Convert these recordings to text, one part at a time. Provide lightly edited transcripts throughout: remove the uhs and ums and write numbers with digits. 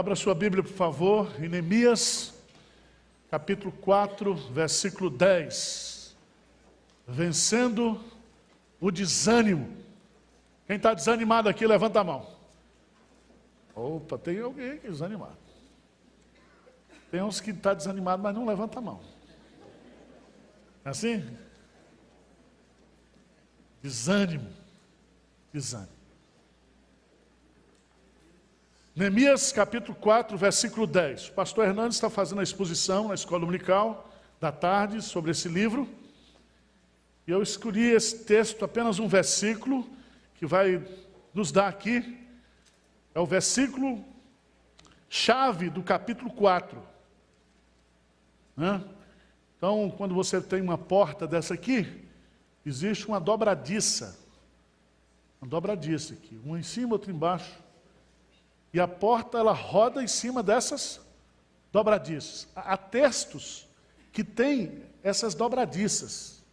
Abra sua Bíblia, por favor, em Neemias, capítulo 4, versículo 10. Vencendo o desânimo. Quem está desanimado aqui, levanta a mão. Opa, tem alguém aqui desanimado. Tem uns que estão desanimados, mas não levanta a mão. É assim? Desânimo. Desânimo. Neemias capítulo 4, versículo 10. O pastor Hernandes está fazendo a exposição na escola dominical da tarde sobre esse livro. E eu escolhi esse texto, apenas um versículo, que vai nos dar aqui. É o versículo chave do capítulo 4. Então, quando você tem uma porta dessa aqui, existe uma dobradiça. Uma dobradiça aqui, uma em cima, outra embaixo. E a porta, ela roda em cima dessas dobradiças. Há textos que têm essas dobradiças.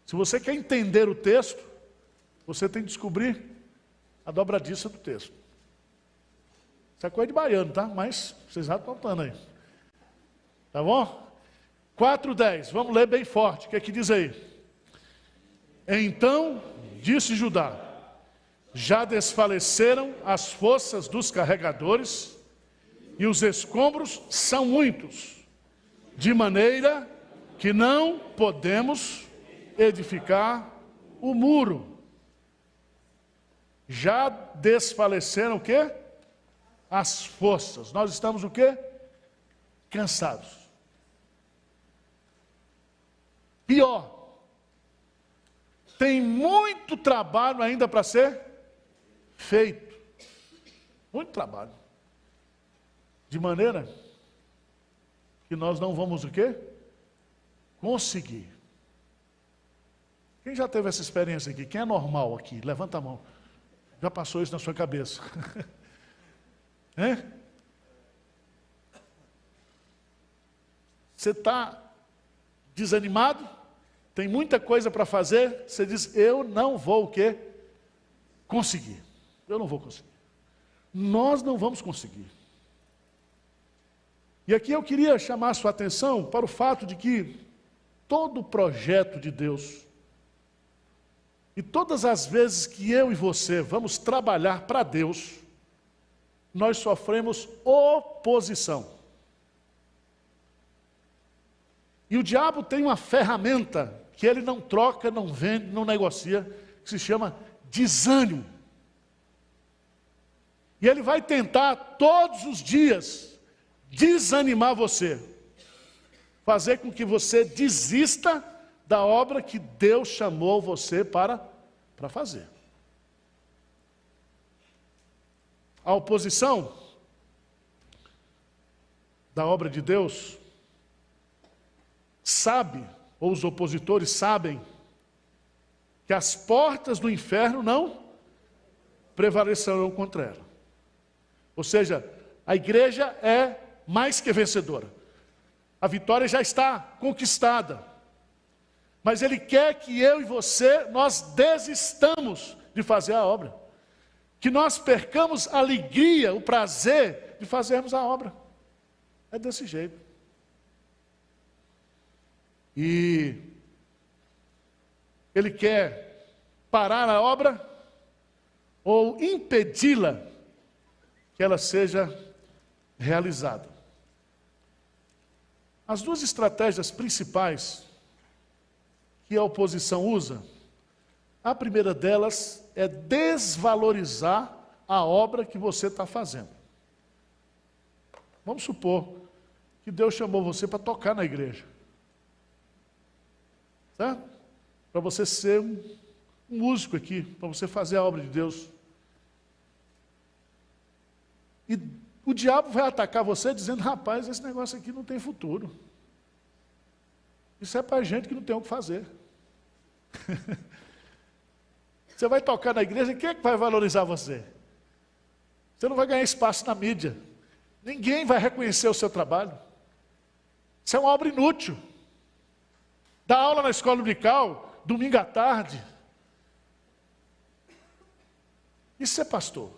Se você quer entender o texto, você tem que descobrir a dobradiça do texto. Isso é coisa de baiano, tá? Mas vocês já estão notando aí. Tá bom? 4:10, vamos ler bem forte. O que é que diz aí? Então disse Judá: já desfaleceram as forças dos carregadores, e os escombros são muitos, de maneira que não podemos edificar o muro. Já desfaleceram o quê? As forças. Nós estamos o quê? Cansados. Pior, tem muito trabalho ainda para ser feito. Muito trabalho. De maneira que nós não vamos o quê? Conseguir. Quem já teve essa experiência aqui? Quem é normal aqui? Levanta a mão. Já passou isso na sua cabeça? Você está desanimado? Tem muita coisa para fazer? Você diz, eu não vou o quê? Conseguir. Eu não vou conseguir. Nós não vamos conseguir. E aqui eu queria chamar a sua atenção para o fato de que todo projeto de Deus, e todas as vezes que eu e você vamos trabalhar para Deus, nós sofremos oposição. E o diabo tem uma ferramenta que ele não troca, não vende, não negocia, que se chama desânimo. E ele vai tentar todos os dias desanimar você, fazer com que você desista da obra que Deus chamou você para fazer. A oposição da obra de Deus sabe, ou os opositores sabem, que as portas do inferno não prevalecerão contra ela. Ou seja, a igreja é mais que vencedora. A vitória já está conquistada. Mas ele quer que eu e você, nós desistamos de fazer a obra. Que nós percamos a alegria, o prazer de fazermos a obra. É desse jeito. E ele quer parar a obra ou impedi-la que ela seja realizada. As duas estratégias principais que a oposição usa, a primeira delas é desvalorizar a obra que você está fazendo. Vamos supor que Deus chamou você para tocar na igreja. Certo? Para você ser um músico aqui, para você fazer a obra de Deus. E o diabo vai atacar você dizendo, rapaz, esse negócio aqui não tem futuro. Isso é para gente que não tem o que fazer. Você vai tocar na igreja, quem é que vai valorizar você? Você não vai ganhar espaço na mídia. Ninguém vai reconhecer o seu trabalho. Isso é uma obra inútil. Dar aula na escola dominical, domingo à tarde. Isso é pastor.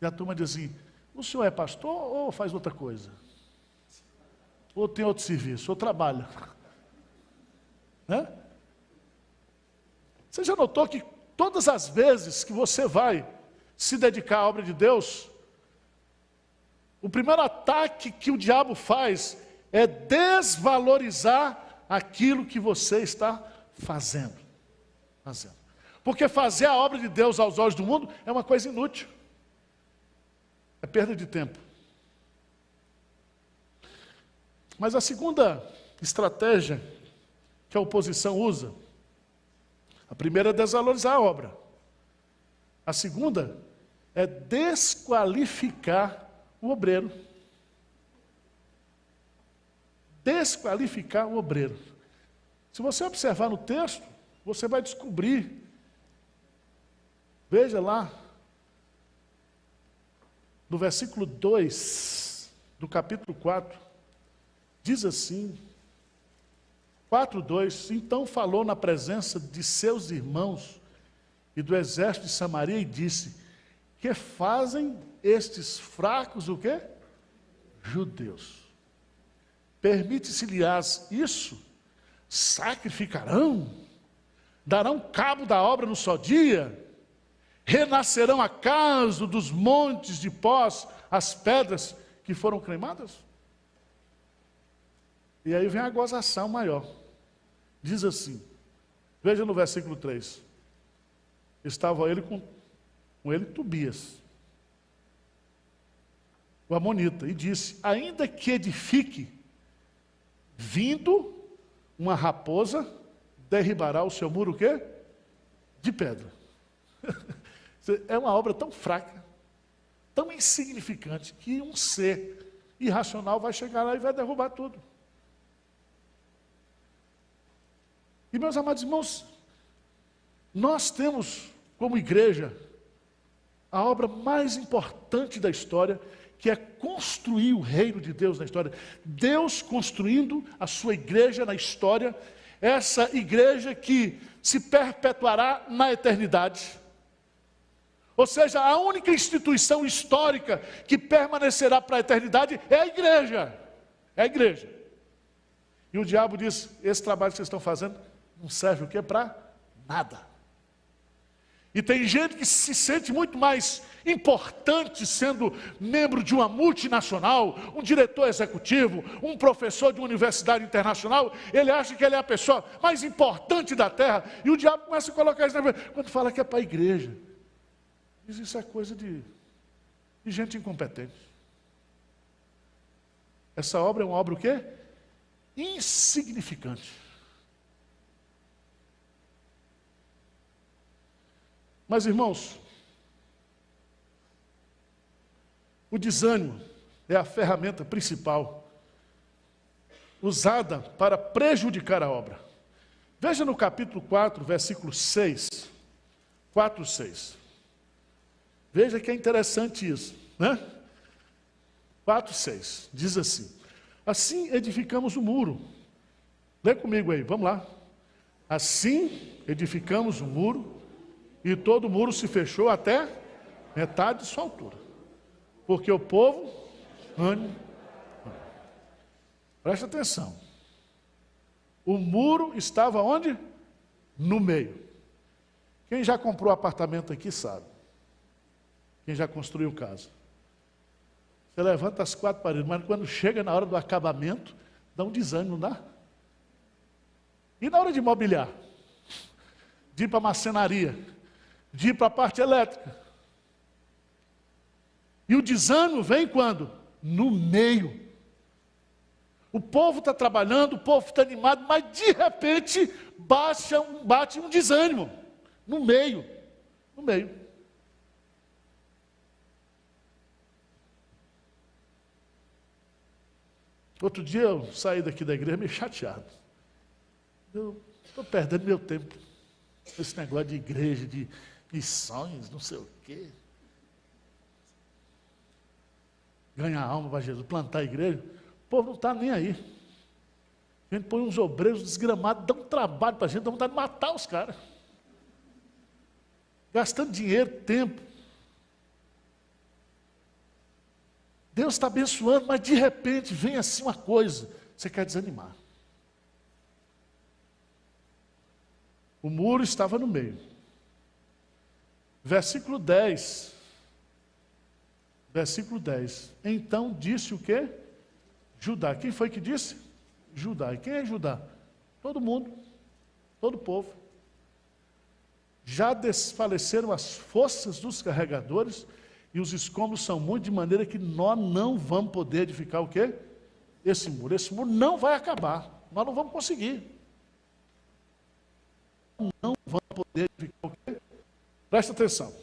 E a turma diz assim, O senhor é pastor ou faz outra coisa? Ou tem outro serviço, ou trabalha? Né? Você já notou que todas as vezes que você vai se dedicar à obra de Deus, o primeiro ataque que o diabo faz é desvalorizar aquilo que você está fazendo. Porque fazer a obra de Deus aos olhos do mundo é uma coisa inútil. É perda de tempo. Mas a segunda estratégia que a oposição usa, a primeira é desvalorizar a obra. A segunda é desqualificar o obreiro. Desqualificar o obreiro. Se você observar no texto, você vai descobrir. Veja lá, no versículo 2 do capítulo 4, diz assim, 4:2, então falou na presença de seus irmãos e do exército de Samaria e disse, que fazem estes fracos o quê? Judeus. Permite-se-lhes isso? Sacrificarão? Darão cabo da obra no só dia? Renascerão acaso dos montes de pós as pedras que foram cremadas? E aí vem a gozação maior. Diz assim, veja no versículo 3. Estava ele com ele Tobias, o amonita, e disse, ainda que edifique, vindo uma raposa, derribará o seu muro o quê? De pedra. É uma obra tão fraca, tão insignificante, que um ser irracional vai chegar lá e vai derrubar tudo. E meus amados irmãos, nós temos como igreja a obra mais importante da história, que é construir o reino de Deus na história. Deus construindo a sua igreja na história, essa igreja que se perpetuará na eternidade. Ou seja, a única instituição histórica que permanecerá para a eternidade é a igreja. É a igreja. E o diabo diz, esse trabalho que vocês estão fazendo não serve o quê? Para nada. E tem gente que se sente muito mais importante sendo membro de uma multinacional, um diretor executivo, um professor de uma universidade internacional. Ele acha que ele é a pessoa mais importante da terra. E o diabo começa a colocar isso na vida. Quando fala que é para a igreja, diz isso é coisa de gente incompetente. Essa obra é uma obra o quê? Insignificante. Mas, irmãos, o desânimo é a ferramenta principal usada para prejudicar a obra. Veja no capítulo 4, versículo 6, 4, 6. Veja que é interessante isso, né? 4, 6, diz assim, assim edificamos o muro. Lê comigo aí, vamos lá. Assim edificamos o muro, e todo o muro se fechou até metade de sua altura. Porque o povo, presta atenção. O muro estava onde? No meio. Quem já comprou apartamento aqui sabe. Quem já construiu casa. Você levanta as 4 paredes, mas quando chega na hora do acabamento, dá um desânimo, não dá? E na hora de mobiliar? De ir para a marcenaria? De ir para a parte elétrica. E o desânimo vem quando? No meio. O povo está trabalhando, o povo está animado, mas de repente bate um desânimo. No meio. No meio. Outro dia eu saí daqui da igreja meio chateado. Eu estou perdendo meu tempo. Esse negócio de igreja, de missões, não sei o quê. Ganhar alma para Jesus, plantar a igreja. O povo não está nem aí. A gente põe uns obreiros desgramados, dá um trabalho para a gente, dá vontade de matar os caras. Gastando dinheiro, tempo. Deus está abençoando, mas de repente vem assim uma coisa, você quer desanimar. O muro estava no meio. Versículo 10. Versículo 10. Então disse o quê? Judá. Quem foi que disse? Judá. E quem é Judá? Todo mundo. Todo o povo. Já desfaleceram as forças dos carregadores e os escombros são muitos, de maneira que nós não vamos poder edificar o quê? Esse muro. Esse muro não vai acabar. Nós não vamos conseguir. Não vamos poder edificar o quê? Presta atenção.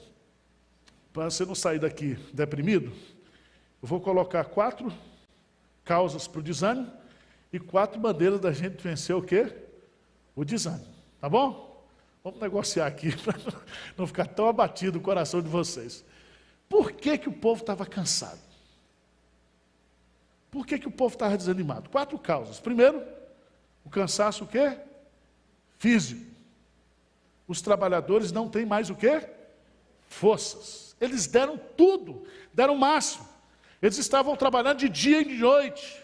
Para você não sair daqui deprimido, eu vou colocar 4 causas para o desânimo e 4 maneiras da gente vencer o quê? O desânimo. Tá bom? Vamos negociar aqui para não ficar tão abatido o coração de vocês. Por que que o povo estava cansado? Por que que o povo estava desanimado? 4 causas. Primeiro, o cansaço o quê? Físico. Os trabalhadores não têm mais o quê? Forças. Eles deram tudo, deram o máximo. Eles estavam trabalhando de dia e de noite.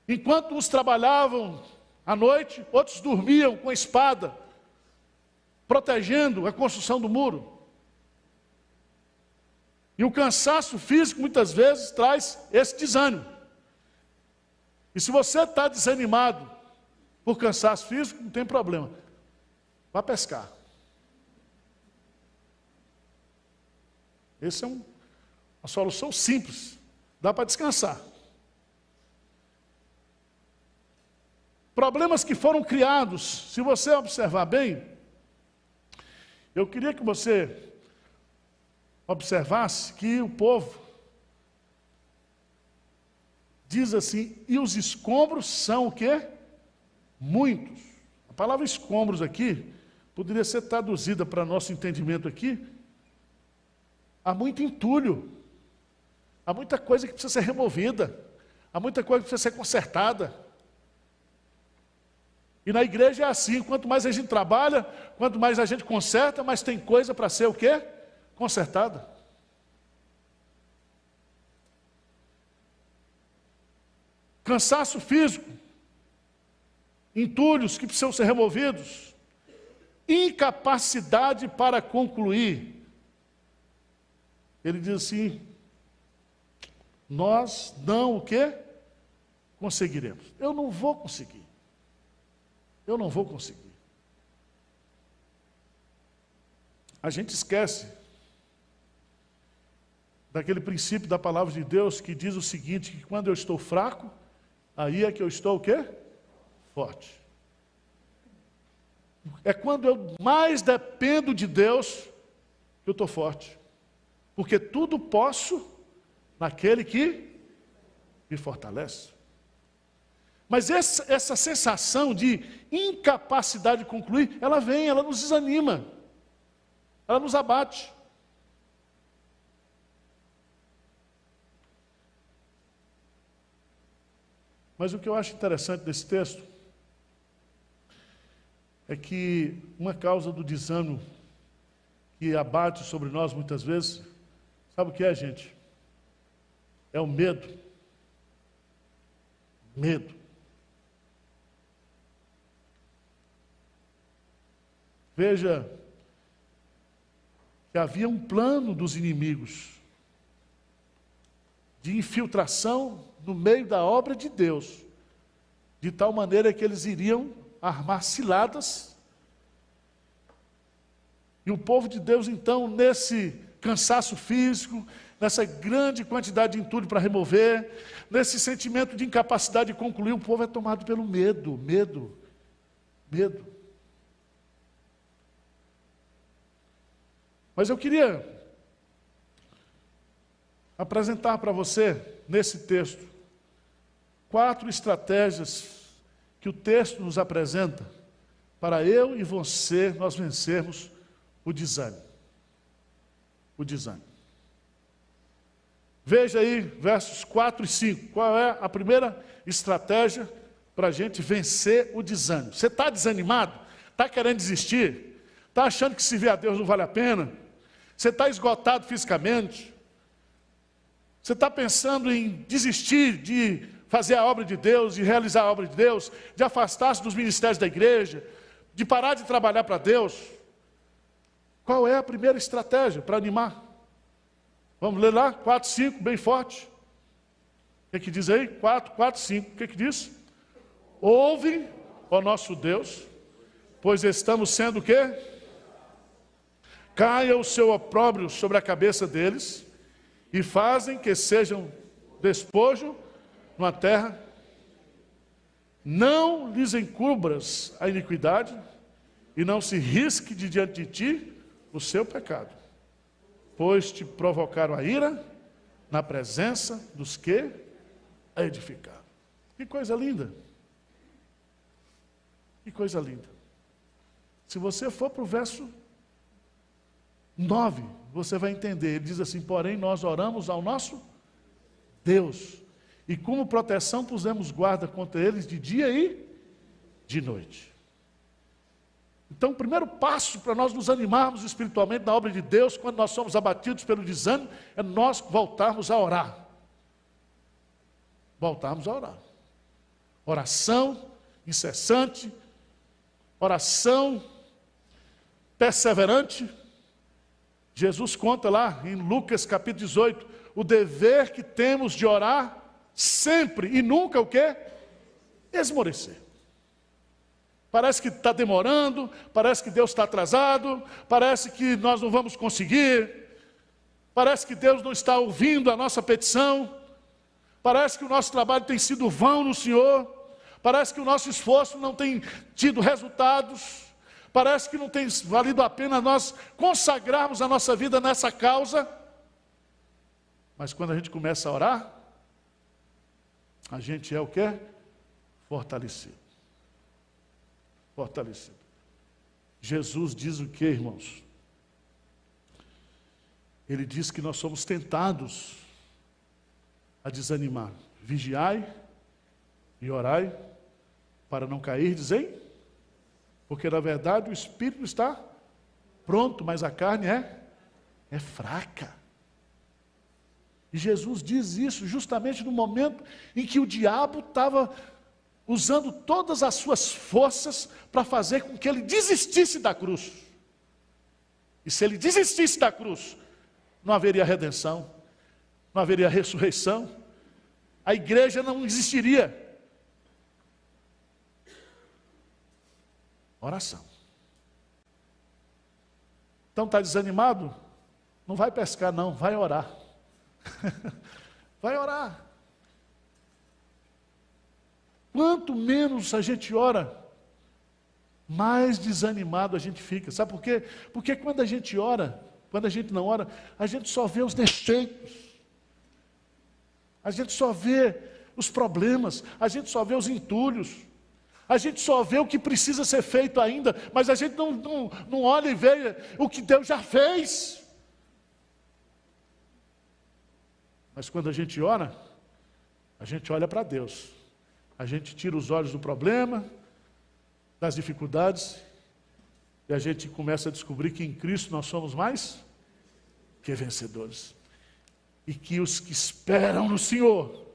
Enquanto uns trabalhavam à noite, outros dormiam com a espada, protegendo a construção do muro. E o cansaço físico muitas vezes traz esse desânimo. E se você está desanimado por cansaço físico, não tem problema. Vá pescar. Essa é uma solução simples. Dá para descansar. Problemas que foram criados, se você observar bem, eu queria que você observasse que o povo diz assim, e os escombros são o quê? Muitos. A palavra escombros aqui poderia ser traduzida para nosso entendimento aqui, há muito entulho, há muita coisa que precisa ser removida, há muita coisa que precisa ser consertada. E na igreja é assim, quanto mais a gente trabalha, quanto mais a gente conserta, mais tem coisa para ser o quê? Consertada. Cansaço físico, entulhos que precisam ser removidos, incapacidade para concluir. Ele diz assim, nós não o quê? Conseguiremos. Eu não vou conseguir. Eu não vou conseguir. A gente esquece daquele princípio da palavra de Deus que diz o seguinte, que quando eu estou fraco, aí é que eu estou o quê? Forte. É quando eu mais dependo de Deus que eu estou forte. Porque tudo posso naquele que me fortalece. Mas essa sensação de incapacidade de concluir, ela vem, ela nos desanima. Ela nos abate. Mas o que eu acho interessante desse texto é que uma causa do desânimo que abate sobre nós muitas vezes, sabe o que é, gente? É o medo. Medo. Veja que havia um plano dos inimigos de infiltração no meio da obra de Deus, de tal maneira que eles iriam armar ciladas. E o povo de Deus, então, nesse cansaço físico, nessa grande quantidade de entulho para remover, nesse sentimento de incapacidade de concluir, o povo é tomado pelo medo, medo. Mas eu queria apresentar para você, nesse texto, 4 estratégias que o texto nos apresenta para eu e você, nós vencermos o desânimo. O desânimo. Veja aí, versos 4 e 5. Qual é a primeira estratégia para a gente vencer o desânimo? Você está desanimado? Está querendo desistir? Está achando que servir a Deus não vale a pena? Você está esgotado fisicamente? Você está pensando em desistir de fazer a obra de Deus, de realizar a obra de Deus, de afastar-se dos ministérios da igreja, de parar de trabalhar para Deus? Qual é a primeira estratégia para animar? Vamos ler lá, 4, 5, bem forte. O que diz aí? 4, 5, o que diz? Ouve, ó nosso Deus, pois estamos sendo o quê? Caia o seu opróbrio sobre a cabeça deles, e fazem que sejam despojo numa terra. Não lhes encubras a iniquidade, e não se risque de diante de ti o seu pecado, pois te provocaram a ira na presença dos que a edificaram. Que coisa linda! Que coisa linda! Se você for para o verso 9, você vai entender. Ele diz assim: porém nós oramos ao nosso Deus, e como proteção pusemos guarda contra eles de dia e de noite. Então o primeiro passo para nós nos animarmos espiritualmente na obra de Deus, quando nós somos abatidos pelo desânimo, é nós voltarmos a orar. Voltarmos a orar. Oração incessante, oração perseverante. Jesus conta lá em Lucas capítulo 18, o dever que temos de orar sempre e nunca o quê? Esmorecer. Parece que está demorando, parece que Deus está atrasado, parece que nós não vamos conseguir, parece que Deus não está ouvindo a nossa petição, parece que o nosso trabalho tem sido vão no Senhor, parece que o nosso esforço não tem tido resultados, parece que não tem valido a pena nós consagrarmos a nossa vida nessa causa. Mas quando a gente começa a orar, a gente é o quê? Fortalecido. Fortalecido. Jesus diz o quê, irmãos? Ele diz que nós somos tentados a desanimar. Vigiai e orai para não cair, dizem? Porque na verdade o espírito está pronto, mas a carne é fraca. E Jesus diz isso justamente no momento em que o diabo estava usando todas as suas forças para fazer com que ele desistisse da cruz. E se ele desistisse da cruz, não haveria redenção, não haveria ressurreição, a igreja não existiria. Oração. Então está desanimado? Não vai pescar não, vai orar. Vai orar. Quanto menos a gente ora, mais desanimado a gente fica. Sabe por quê? Porque quando a gente ora, quando a gente não ora, a gente só vê os defeitos, a gente só vê os problemas, a gente só vê os entulhos, a gente só vê o que precisa ser feito ainda, mas a gente não olha e vê o que Deus já fez. Mas quando a gente ora, a gente olha para Deus. A gente tira os olhos do problema, das dificuldades, e a gente começa a descobrir que em Cristo nós somos mais que vencedores. E que os que esperam no Senhor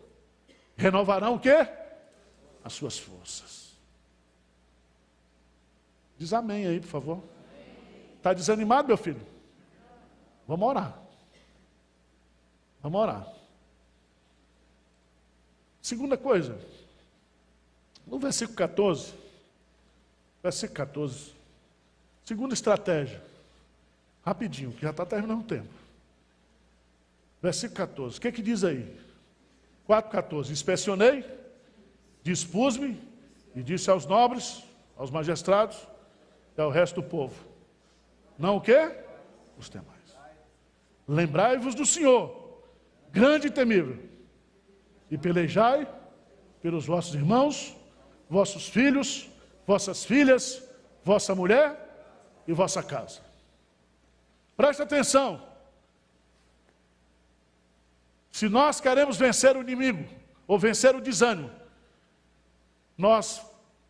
renovarão o quê? As suas forças. Diz amém aí, por favor. Está desanimado, meu filho? Vamos orar. Vamos orar. Segunda coisa, no versículo 14, segunda estratégia, rapidinho, que já está terminando o tempo. Versículo 14, o que diz aí? 4,14, inspecionei, dispus-me e disse aos nobres, aos magistrados e ao resto do povo, não o quê? Os temais. Lembrai-vos do Senhor, grande e temível, e pelejai pelos vossos irmãos, vossos filhos, vossas filhas, vossa mulher e vossa casa. Preste atenção. Se nós queremos vencer o inimigo, ou vencer o desânimo, nós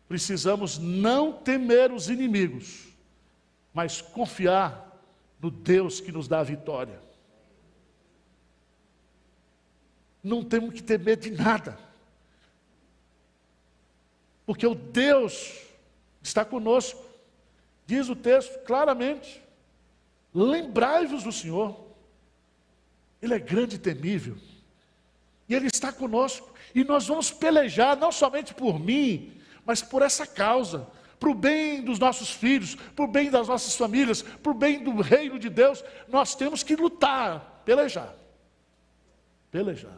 precisamos não temer os inimigos, mas confiar no Deus que nos dá a vitória. não temos que ter medo de nada. Porque o Deus está conosco. Diz o texto claramente: lembrai-vos do Senhor. Ele é grande e temível. E Ele está conosco. E nós vamos pelejar, não somente por mim, mas por essa causa. Para o bem dos nossos filhos, para o bem das nossas famílias, para o bem do reino de Deus. Nós temos que lutar, pelejar. Pelejar.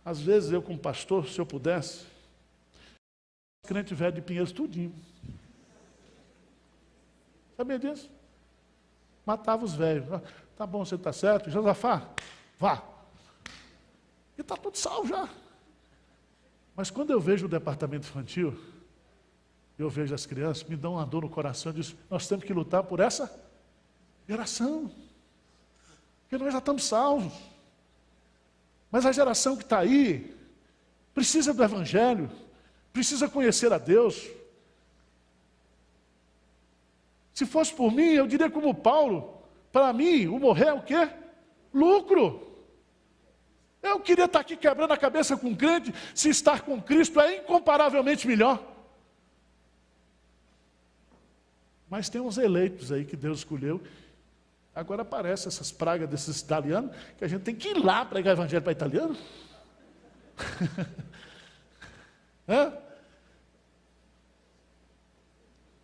Às vezes eu como pastor, se eu pudesse, crente velho de Pinheiros tudinho. Sabia disso? Matava os velhos. Tá bom, você está certo. Josafá, vá. E está tudo salvo já. Mas quando eu vejo o departamento infantil, eu vejo as crianças, me dão uma dor no coração, e diz, nós temos que lutar por essa geração. Porque nós já estamos salvos. Mas a geração que está aí, precisa do Evangelho, precisa conhecer a Deus. Se fosse por mim, eu diria como Paulo, para mim, o morrer é o quê? Lucro. Eu queria estar aqui quebrando a cabeça com o crente, se estar com Cristo é incomparavelmente melhor. Mas tem uns eleitos aí que Deus escolheu. Agora aparecem essas pragas desses italianos, que a gente tem que ir lá pregar evangelho para italiano.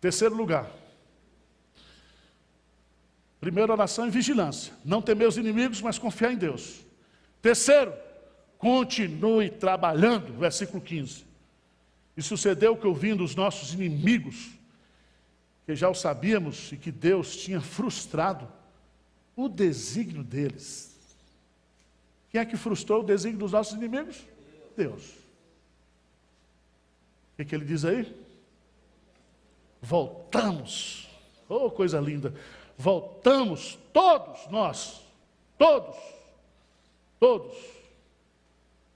Terceiro lugar. Primeira oração e vigilância. Não temer os inimigos, mas confiar em Deus. Terceiro, continue trabalhando. Versículo 15. E sucedeu que ouvindo os nossos inimigos, que já o sabíamos e que Deus tinha frustrado o desígnio deles. Quem é que frustrou o desígnio dos nossos inimigos? Deus. O que ele diz aí? Voltamos. Oh, coisa linda. Voltamos, todos nós, todos,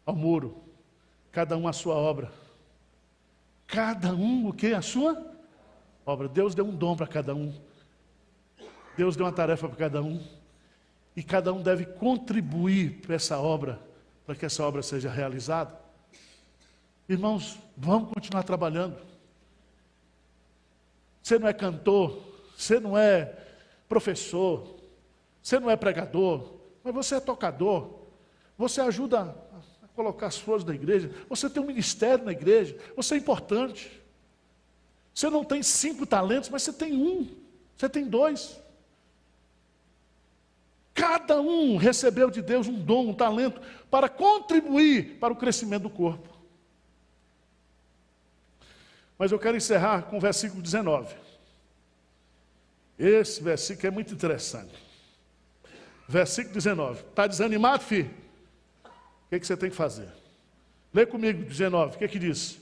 ao muro. Cada um a sua obra. Cada um o que? A sua obra. Deus deu um dom para cada um. Deus deu uma tarefa para cada um. E cada um deve contribuir para essa obra, para que essa obra seja realizada. Irmãos, vamos continuar trabalhando. Você não é cantor, você não é professor, você não é pregador, mas você é tocador. Você ajuda a colocar as flores na igreja. Você tem um ministério na igreja. Você é importante. Você não tem 5 talentos, mas você tem 1. Você tem 2. Cada um recebeu de Deus um dom, um talento, para contribuir para o crescimento do corpo. Mas eu quero encerrar com o versículo 19. Esse versículo é muito interessante. Versículo 19. Está desanimado, filho? O que você tem que fazer? Lê comigo, 19. O que diz?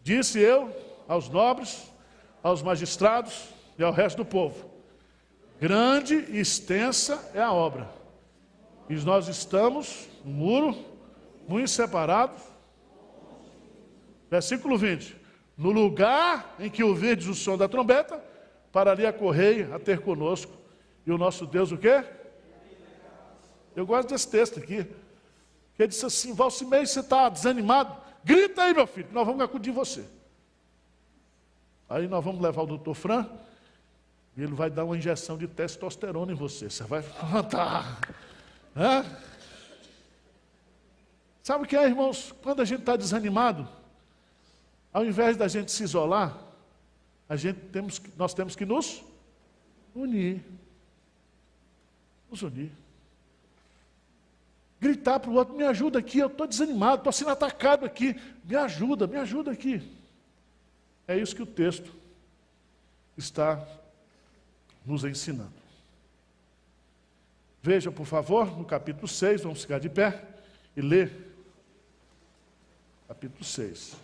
Disse eu aos nobres, aos magistrados e ao resto do povo: grande e extensa é a obra, e nós estamos no muro, muito separados. Versículo 20. No lugar em que ouvirdes o som da trombeta, para ali acorrei a ter conosco. E o nosso Deus o quê? Eu gosto desse texto aqui. Que ele disse assim: Valcimei, você está desanimado? Grita aí, meu filho, que nós vamos acudir você. Aí nós vamos levar o doutor Fran, e ele vai dar uma injeção de testosterona em você. Você vai levantar. Sabe o que é, irmãos? Quando a gente está desanimado, ao invés da gente se isolar, nós temos que nos unir. Nos unir. Gritar para o outro: me ajuda aqui, eu estou desanimado, estou sendo atacado aqui. Me ajuda aqui. É isso que o texto está nos ensinando. Veja, por favor, no capítulo 6, vamos ficar de pé e ler. Capítulo 6.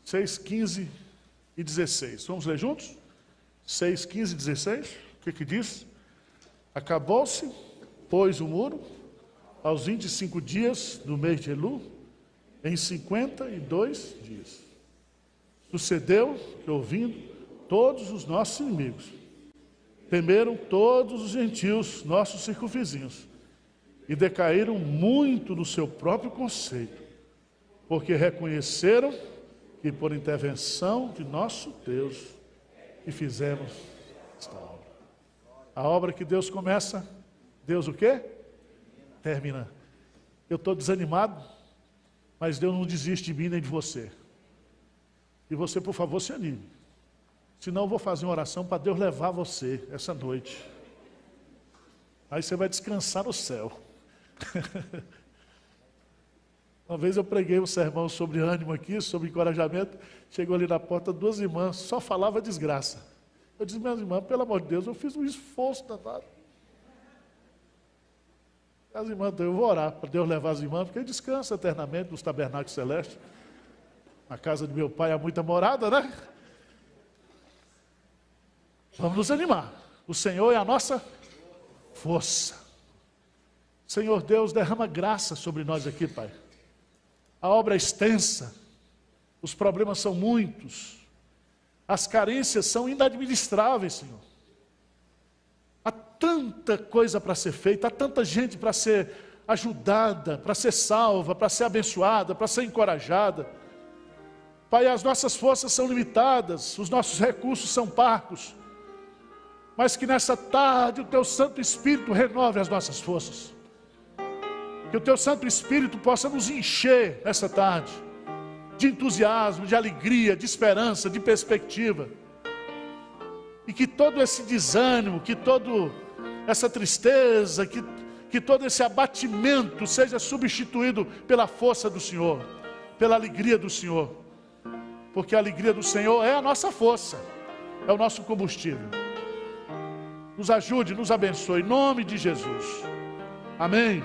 6, 15 e 16. Vamos ler juntos? 6, 15 e 16. O que diz? Acabou-se, pois, o muro, aos 25 dias do mês de Elu, em 52 dias. Sucedeu que, ouvindo todos os nossos inimigos, temeram todos os gentios, nossos circunvizinhos, e decaíram muito no seu próprio conceito, porque reconheceram que por intervenção de nosso Deus que fizemos esta obra. A obra que Deus começa, Deus o quê? Termina. Eu estou desanimado, mas Deus não desiste de mim nem de você. E você, por favor, se anime. Senão eu vou fazer uma oração para Deus levar você essa noite. Aí você vai descansar no céu. Uma vez eu preguei um sermão sobre ânimo aqui, sobre encorajamento. Chegou ali na porta, 2 irmãs, só falava desgraça. Eu disse, minhas irmãs, pelo amor de Deus, eu fiz um esforço danado. As irmãs, eu vou orar para Deus levar as irmãs, porque descansa eternamente nos tabernáculos celestes. Na casa de meu pai há muita morada, né? Vamos nos animar. O Senhor é a nossa força. Senhor Deus, derrama graça sobre nós aqui, Pai. A obra é extensa, os problemas são muitos, as carências são inadministráveis, Senhor. Há tanta coisa para ser feita, há tanta gente para ser ajudada, para ser salva, para ser abençoada, para ser encorajada. Pai, as nossas forças são limitadas, os nossos recursos são parcos, mas que nessa tarde o Teu Santo Espírito renove as nossas forças. Que o Teu Santo Espírito possa nos encher nessa tarde de entusiasmo, de alegria, de esperança, de perspectiva. E que todo esse desânimo, que toda essa tristeza, que todo esse abatimento seja substituído pela força do Senhor, pela alegria do Senhor. Porque a alegria do Senhor é a nossa força, é o nosso combustível. Nos ajude, nos abençoe, em nome de Jesus. Amém.